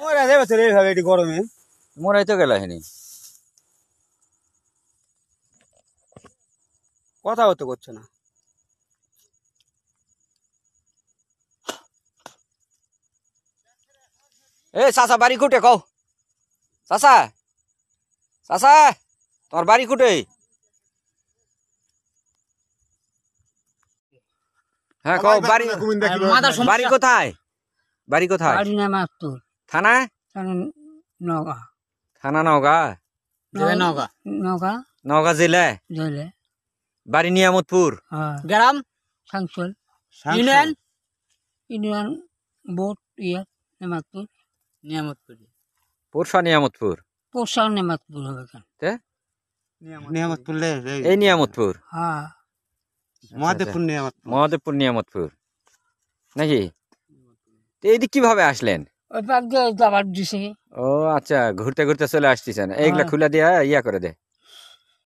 মোরা যাবে তো এইভাবে এটি গরমে মোরাই তো গেল হেনি কথাও তো করছে না। এ চাচা বাড়ি কুটে কও চাচা চাচা তোমার বাড়ি কুটে হ্যাঁ কও বাড়ি বাড়ি কোথায় বাড়ি কোথায় বাড়ি নামাজপুর থানা নগা থানা নওগাঁ নগা নগা নওগাঁ জেলা জলে বাড়ি নিয়ামতপুর গ্রাম সাংসল ইউনিয়ন ইউনিয়ন বোর্ড ইয়ে নেমাজপুর নিয়ামতপুর পোরশা নিয়ামতপুর পোষা নেমাজপুর হবে কেন নিয়ামতপুর এই নিয়ামতপুর হ্যাঁ মহাদেবপুর নিয়ামতপুর মহাদেবপুর নিয়ামতপুর নাকি তো এইদিক কিভাবে আসলেন ওই পাক দিয়ে যাবার দিছে ও আচ্ছা ঘুরতে ঘুরতে চলে আসতেছেন এইগুলা খুলে দিয়া ইয়া করে দে